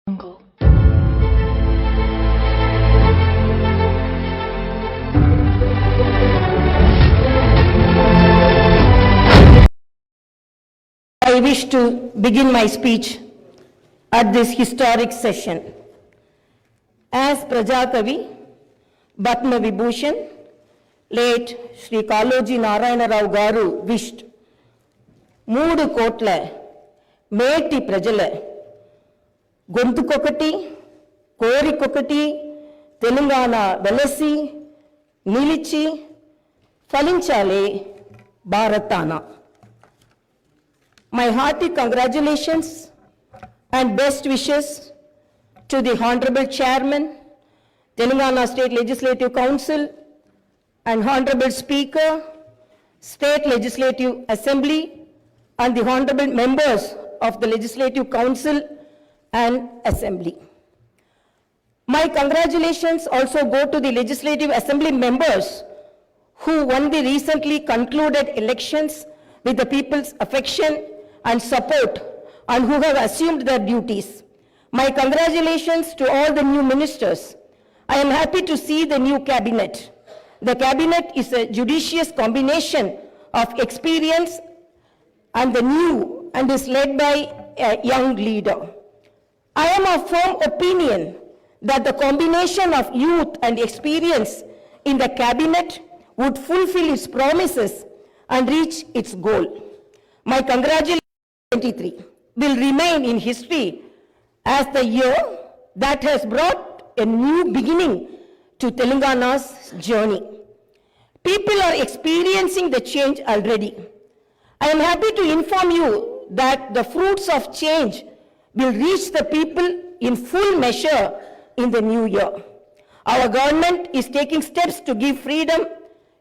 Jungle. I wish to begin my speech at this historic session. As Prajakavi, Batma Vibhushan, late Sri Kaloji Narayana Rao Garu wished, Moodu Kotla, Meti Prajala, Gontukokati, Korikokati, Telangana Velasi, Nilichi, Falinchale, Bharatana. My hearty congratulations and best wishes to the Honorable Chairman, Telangana State Legislative Council, and Honorable Speaker, State Legislative Assembly, and the Honorable Members of the Legislative Council and Assembly. My congratulations also go to the Legislative Assembly members who won the recently concluded elections with the people's affection and support and who have assumed their duties. My congratulations to all the new ministers. I am happy to see the new cabinet. The cabinet is a judicious combination of experience and the new and is led by a young leader. I am of firm opinion that the combination of youth and experience in the cabinet would fulfill its promises and reach its goal. My congratulations 2023 will remain in history as the year that has brought a new beginning to Telangana's journey. People are experiencing the change already. I am happy to inform you that the fruits of change will reach the people in full measure in the new year. Our government is taking steps to give freedom,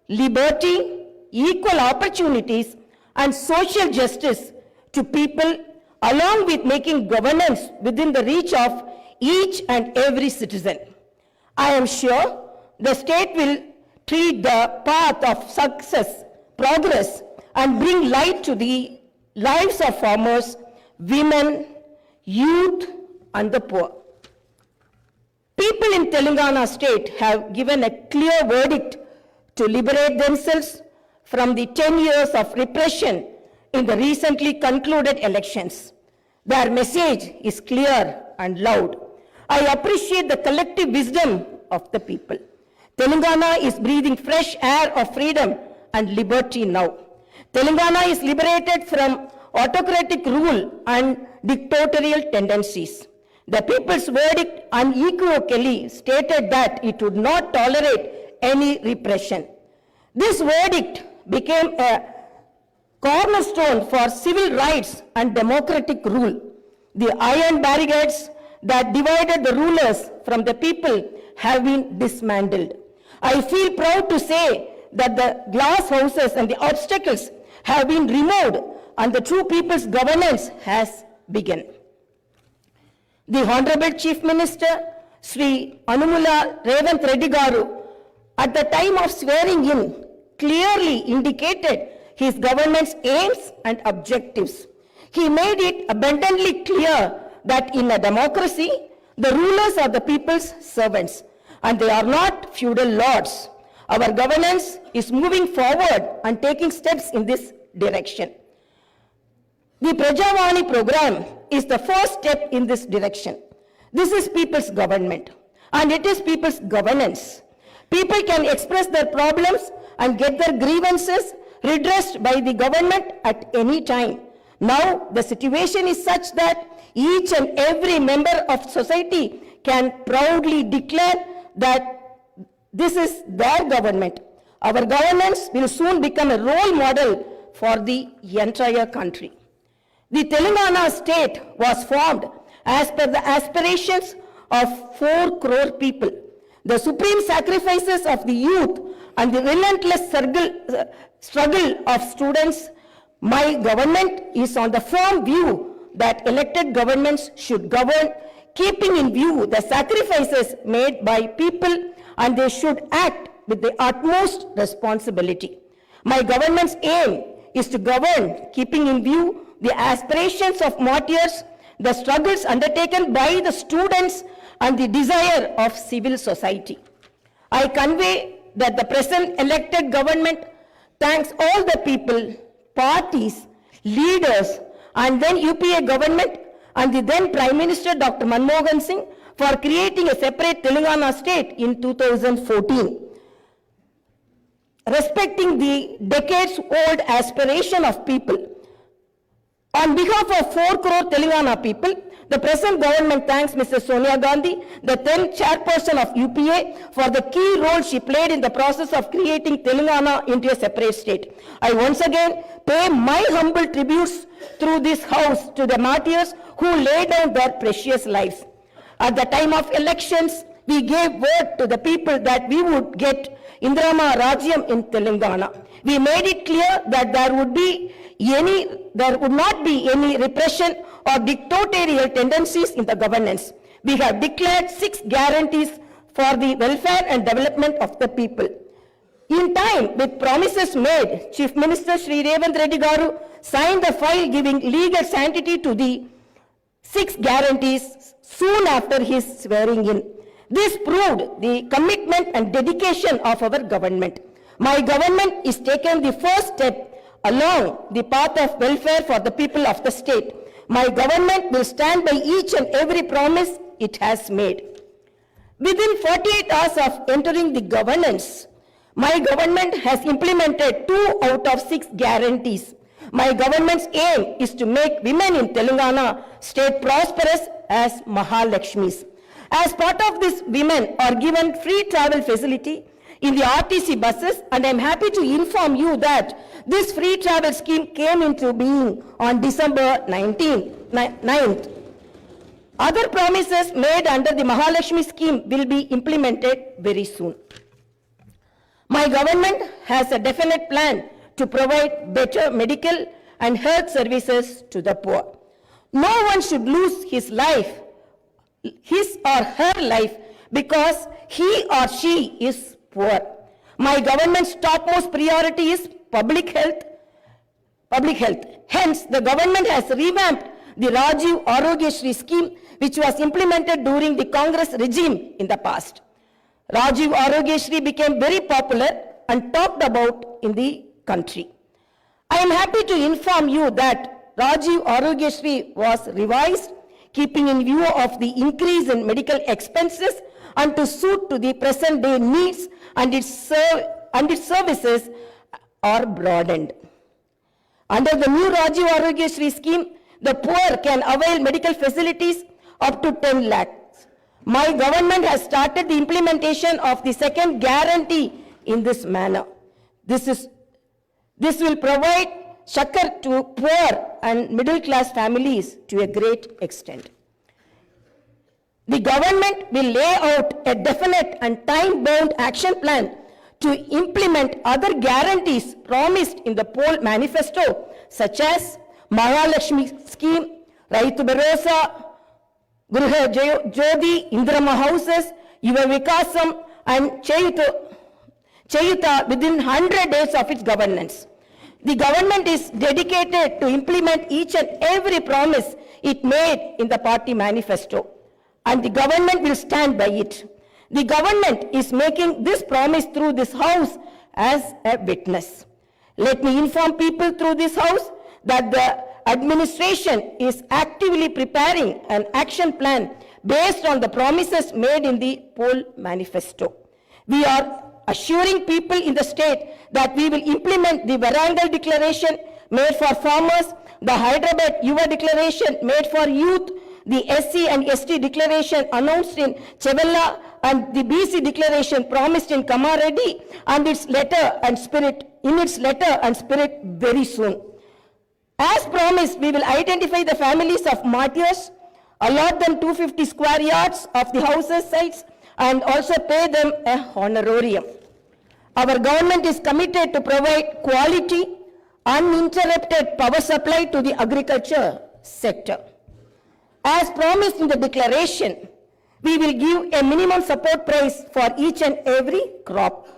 liberty, equal opportunities, and social justice to people, along with making governance within the reach of each and every citizen. I am sure the state will treat the path of success, progress, and bring light to the lives of farmers, women, youth, and the poor. People in Telangana state have given a clear verdict to liberate themselves from the 10 years of repression in the recently concluded elections. Their message is clear and loud. I appreciate the collective wisdom of the people. Telangana is breathing fresh air of freedom and liberty now. Telangana is liberated from autocratic rule and dictatorial tendencies. The people's verdict unequivocally stated that it would not tolerate any repression. This verdict became a cornerstone for civil rights and democratic rule. The iron barricades that divided the rulers from the people have been dismantled. I feel proud to say that the glass houses and the obstacles have been removed and the true people's governance has begun. The Honorable Chief Minister, Sri Anumula Revanth Reddy Garu, at the time of swearing in, clearly indicated his government's aims and objectives. He made it abundantly clear that in a democracy, the rulers are the people's servants, and they are not feudal lords. Our governance is moving forward and taking steps in this direction. The Prajavani program is the first step in this direction. This is people's government, and it is people's governance. People can express their problems and get their grievances redressed by the government at any time. Now, the situation is such that each and every member of society can proudly declare that this is their government. Our governance will soon become a role model for the entire country. The Telangana state was formed as per the aspirations of 4 crore people. The supreme sacrifices of the youth and the relentless struggle of students, my government is on the firm view that elected governments should govern, keeping in view the sacrifices made by people, and they should act with the utmost responsibility. My government's aim is to govern, keeping in view the aspirations of martyrs the struggles undertaken by the students and the desire of civil society. I convey that the present elected government thanks all the people, parties, leaders, and then UPA government and the then Prime Minister Dr. Manmohan Singh for creating a separate Telangana state in 2014. Respecting the decades-old aspiration of people, on behalf of 4 crore Telangana people, the present government thanks Mrs. Sonia Gandhi, the then chairperson of UPA, for the key role she played in the process of creating Telangana into a separate state. I once again pay my humble tributes through this house to the martyrs who laid down their precious lives. At the time of elections, we gave word to the people that we would get Indrama Rajyam in Telangana. We made it clear that there would not be any repression or dictatorial tendencies in the governance. We have declared 6 guarantees for the welfare and development of the people. In time, with promises made, Chief Minister Shri Revanth Reddy Garu signed the file giving legal sanctity to the 6 guarantees soon after his swearing in. This proved the commitment and dedication of our government. My government is taking the first step along the path of welfare for the people of the state. My government will stand by each and every promise it has made. Within 48 hours of entering the governance, my government has implemented 2 out of 6 guarantees. My government's aim is to make women in Telangana state prosperous as Mahalakshmis. As part of this, women are given free travel facility in the RTC buses, and I am happy to inform you that this free travel scheme came into being on December 9th. Other promises made under the Mahalakshmi scheme will be implemented very soon. My government has a definite plan to provide better medical and health services to the poor. No one should lose his or her life because he or she is poor. My government's topmost priority is public health. Hence, the government has revamped the Rajiv Arogyashri scheme, which was implemented during the Congress regime in the past. Rajiv Arogyashri became very popular and talked about in the country. I am happy to inform you that Rajiv Arogyashri was revised, keeping in view of the increase in medical expenses and to suit to the present day needs, and its services are broadened. Under the new Rajiv Arogyashri scheme, the poor can avail medical facilities up to 10 lakhs. My government has started the implementation of the second guarantee in this manner. This will provide succor to poor and middle class families to a great extent. The government will lay out a definite and time-bound action plan to implement other guarantees promised in the poll manifesto, such as Mahalakshmi scheme, Raitu Bharosa, Griha Jyoti, Indrama houses, Yuva Vikasam, and Chayuta within 100 days of its governance. The government is dedicated to implement each and every promise it made in the party manifesto, and the government will stand by it. The government is making this promise through this house as a witness. Let me inform people through this house that the administration is actively preparing an action plan based on the promises made in the poll manifesto. We are assuring people in the state that we will implement the Varangal declaration made for farmers, the Hyderabad Yuva declaration made for youth, the SC and ST declaration announced in Chevella, and the BC declaration promised in Kamareddy, and its letter and spirit very soon. As promised, we will identify the families of martyrs, allot them 250 square yards of the houses sites, and also pay them a honorarium. Our government is committed to provide quality, uninterrupted power supply to the agriculture sector. As promised in the declaration, we will give a minimum support price for each and every crop.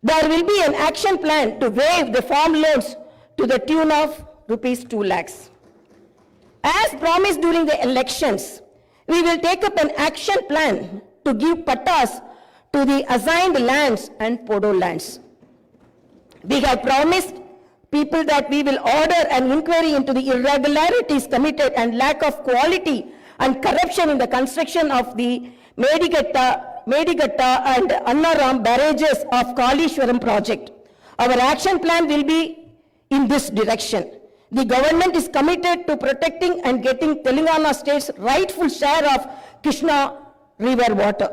There will be an action plan to waive the farm loans to the tune of rupees 2 lakhs. As promised during the elections, we will take up an action plan to give pattas to the assigned lands and podo lands. We have promised people that we will order an inquiry into the irregularities committed and lack of quality and corruption in the construction of the Medigatta and Annaram barrages of Kalishwaram project. Our action plan will be in this direction. The government is committed to protecting and getting Telangana state's rightful share of Krishna river water.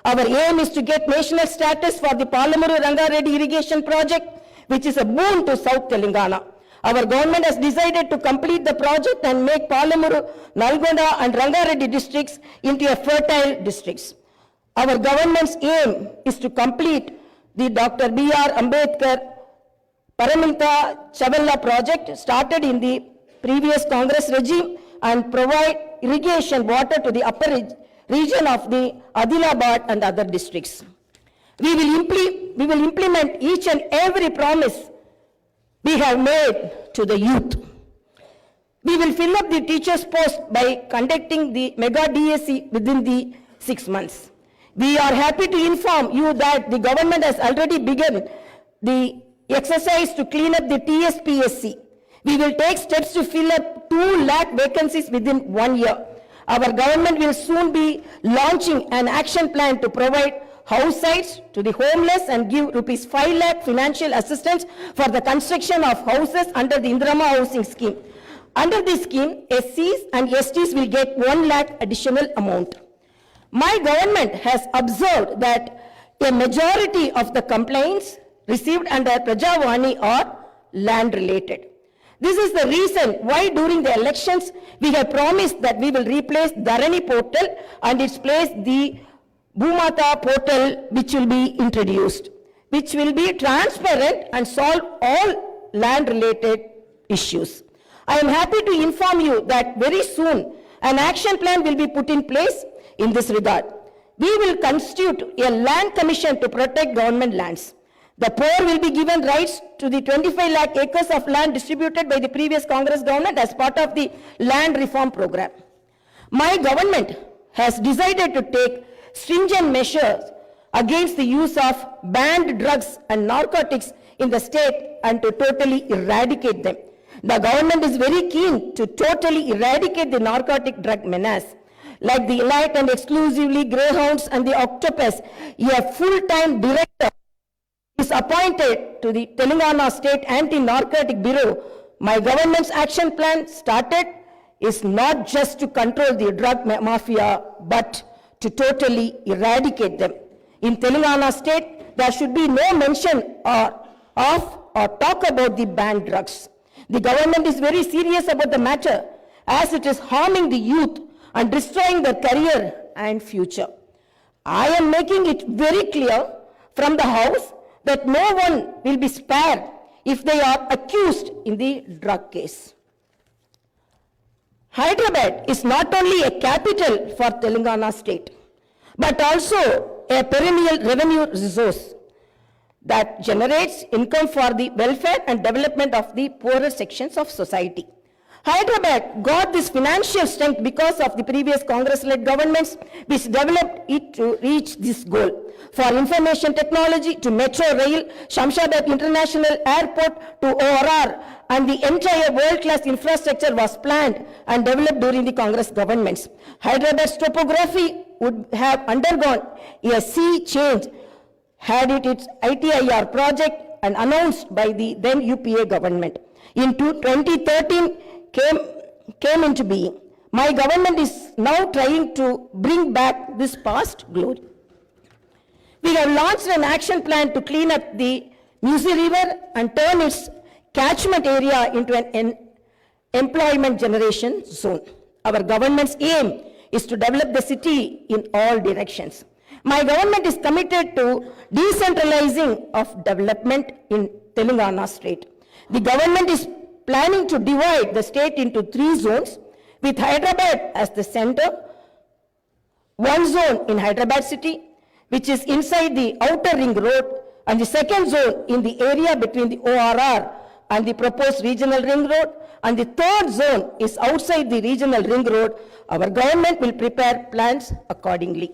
Our aim is to get national status for the Palamuru Rangareddy irrigation project, which is a boon to South Telangana. Our government has decided to complete the project and make Palamuru, Nalgonda and Rangareddy districts into a fertile districts. Our government's aim is to complete the Dr. B.R. Ambedkar Paraminta Chavalla project started in the previous Congress regime and provide irrigation water to the upper region of the Adilabad and other districts. We will implement each and every promise we have made to the youth. We will fill up the teachers' post by conducting the mega DSC within the 6 months. We are happy to inform you that the government has already begun the exercise to clean up the TSPSC. We will take steps to fill up 2 lakh vacancies within 1 year. Our government will soon be launching an action plan to provide house sites to the homeless and give rupees 5 lakh financial assistance for the construction of houses under the Indirama housing scheme. Under this scheme, SCs and STs will get 1 lakh additional amount. My government has observed that a majority of the complaints received under Prajavani are land related. This is the reason why during the elections we have promised that we will replace Dharani portal and its place the Bhumata portal, which will be introduced, which will be transparent and solve all land related issues. I am happy to inform you that very soon an action plan will be put in place in this regard. We will constitute a land commission to protect government lands. The poor will be given rights to the 25 lakh acres of land distributed by the previous Congress government as part of the land reform program. My government has decided to take stringent measures against the use of banned drugs and narcotics in the state and to totally eradicate them. The government is very keen to totally eradicate the narcotic drug menace. Like the elite and exclusively greyhounds and the octopus, a full-time director is appointed to the Telangana State Anti-Narcotic Bureau. My government's action plan started is not just to control the drug mafia, but to totally eradicate them. In Telangana State, there should be no mention of or talk about the banned drugs. The government is very serious about the matter as it is harming the youth and destroying their career and future. I am making it very clear from the House that no one will be spared if they are accused in the drug case. Hyderabad is not only a capital for Telangana state, but also a perennial revenue resource that generates income for the welfare and development of the poorer sections of society. Hyderabad got this financial strength because of the previous Congress-led governments which developed it to reach this goal. For information technology to Metro Rail, Shamshabad International Airport to ORR, and the entire world-class infrastructure was planned and developed during the Congress governments. Hyderabad's topography would have undergone a sea change had it its ITIR project and announced by the then UPA government. In 2013 came into being. My government is now trying to bring back this past glory. We have launched an action plan to clean up the Musi River and turn its catchment area into an employment generation zone. Our government's aim is to develop the city in all directions. My government is committed to decentralizing of development in Telangana state. The government is planning to divide the state into 3 zones with Hyderabad as the center. 1 zone in Hyderabad city, which is inside the outer ring road, and the second zone in the area between the ORR, and the proposed regional ring road, and the third zone is outside the regional ring road, our government will prepare plans accordingly.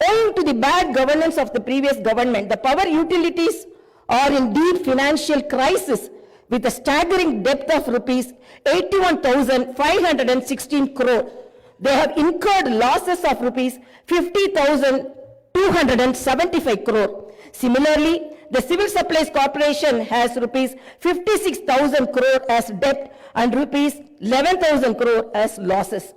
Owing to the bad governance of the previous government, the power utilities are in deep financial crisis with a staggering debt of rupees 81,516 crore. They have incurred losses of rupees 50,275 crore. Similarly, the Civil Supplies Corporation has rupees 56,000 crore as debt and rupees 11,000 crore as losses.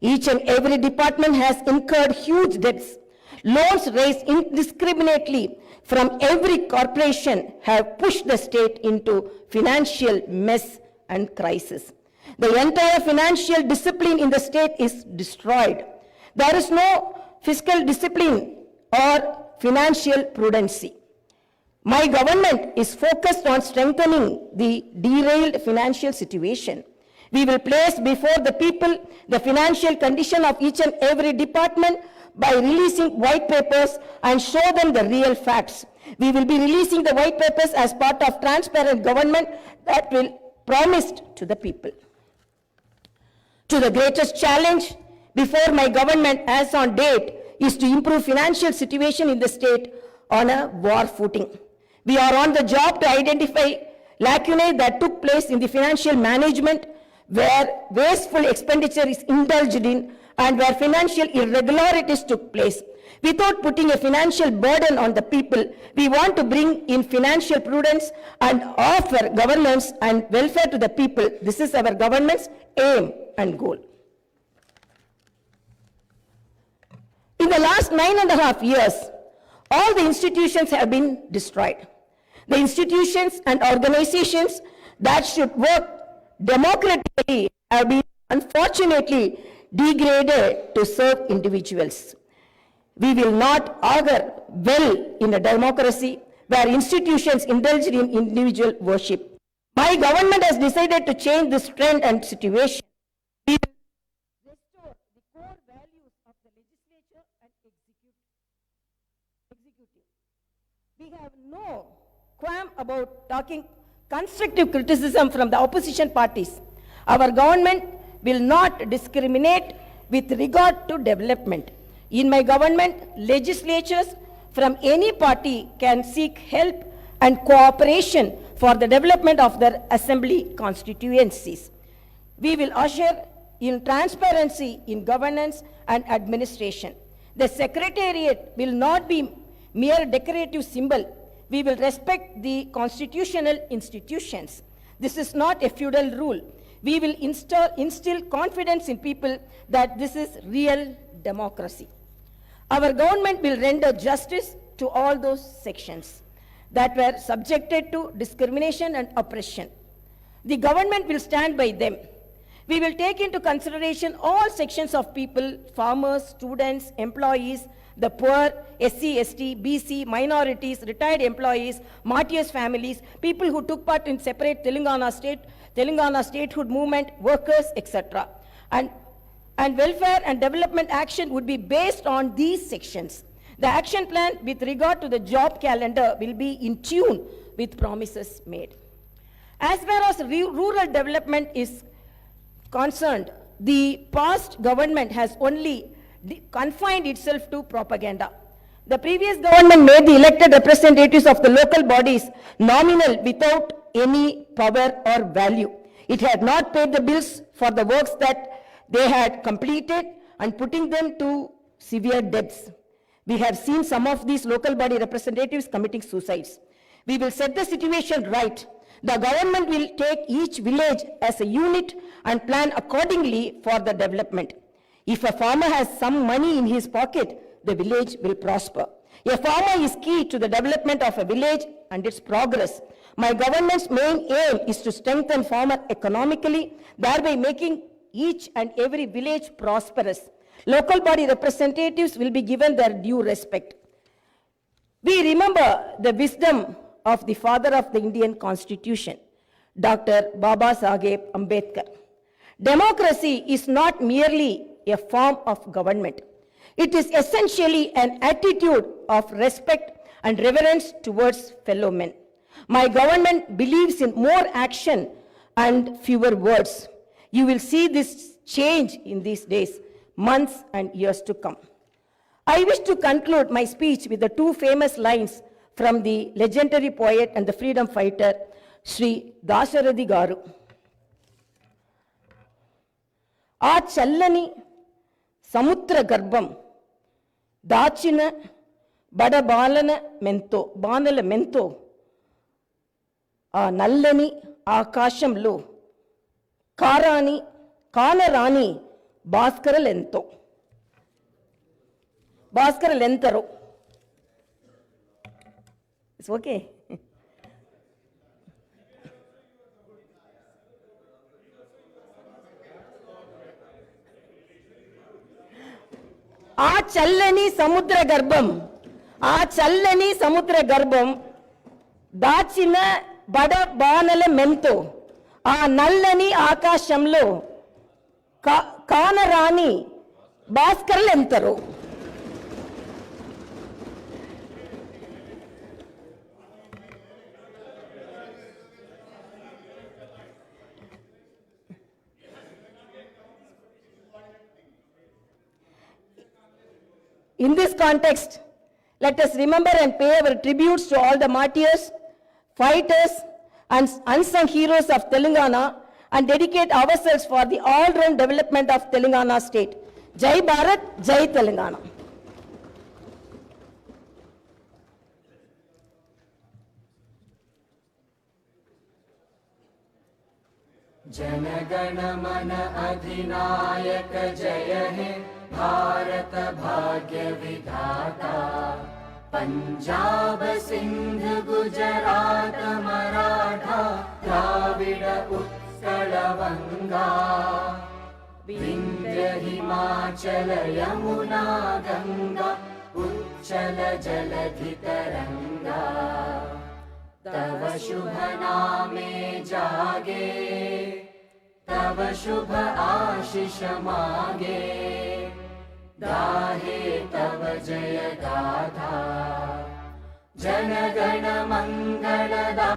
Each and every department has incurred huge debts. Loans raised indiscriminately from every corporation have pushed the state into financial mess and crisis. The entire financial discipline in the state is destroyed. There is no fiscal discipline or financial prudency. My government is focused on strengthening the derailed financial situation. We will place before the people the financial condition of each and every department by releasing white papers and show them the real facts. We will be releasing the white papers as part of transparent government that will promised to the people. To the greatest challenge before my government as on date is to improve financial situation in the state on a war footing. We are on the job to identify lacunae that took place in the financial management where wasteful expenditure is indulged in and where financial irregularities took place. Without putting a financial burden on the people, we want to bring in financial prudence and offer governance and welfare to the people. This is our government's aim and goal. In the last 9.5 years, all the institutions have been destroyed. The institutions and organizations that should work democratically have been unfortunately degraded to serve individuals. We will not augur well in a democracy where institutions indulge in individual worship. My government has decided to change this trend and situation. We will restore the core values of the legislature and executive. We have no qualm about talking constructive criticism from the opposition parties. Our government will not discriminate with regard to development. In my government, legislatures from any party can seek help and cooperation for the development of their assembly constituencies. We will usher in transparency in governance and administration. The secretariat will not be mere decorative symbol. We will respect the constitutional institutions. This is not a feudal rule. We will instill confidence in people that this is real democracy. Our government will render justice to all those sections that were subjected to discrimination and oppression. The government will stand by them. We will take into consideration all sections of people, farmers, students, employees, the poor, SC, ST, BC, minorities, retired employees, martyrs' families, people who took part in separate Telangana statehood movement, workers, etc. And welfare and development action would be based on these sections. The action plan with regard to the job calendar will be in tune with promises made. As far as rural development is concerned, the past government has only confined itself to propaganda. The previous government made the elected representatives of the local bodies nominal without any power or value. It had not paid the bills for the works that they had completed and putting them to severe debts. We have seen some of these local body representatives committing suicides. We will set the situation right. The government will take each village as a unit and plan accordingly for the development. If a farmer has some money in his pocket, the village will prosper. A farmer is key to the development of a village and its progress. My government's main aim is to strengthen farmer economically, thereby making each and every village prosperous. Local body representatives will be given their due respect. We remember the wisdom of the father of the Indian Constitution, Dr. Baba Saheb Ambedkar. Democracy is not merely a form of government. It is essentially an attitude of respect and reverence towards fellow men. My government believes in more action and fewer words. You will see this change in these days, months and years to come. I wish to conclude my speech with the two famous lines from the legendary poet and the freedom fighter, Sri Dasharathy Garu. ఆ చల్లని సముద్ర గర్భం దాచిన బడబాలన మెంతో బాణల మెంతో ఆ నల్లని ఆకాశంలో కానరాని భాస్కరలెంతో భాస్కరలెంతరో. It's okay. ఆ చల్లని సముద్ర గర్భం దాచిన బడబానల మెంతో ఆ నల్లని ఆకాశంలో కానరాని భాస్కర్లెంతరో. In this context, let us remember and pay our tributes to all the martyrs, fighters, and unsung heroes of Telangana and dedicate ourselves for the all-round development of Telangana state. Jai Bharat, Jai Telangana. जनगण मन अधिनायक जय हे भारत भाग्य विधाता। पंजाब सिंध गुजरात मराठा द्राविड उत्कल वंगा। विंध्य हिमाचल यमुना गंगा उच्चल जलधि तरंगा। तव शुभ नामे जागे तव शुभ आशीष मागे। गाहे तव जय गाथा जन गण मंगलदा।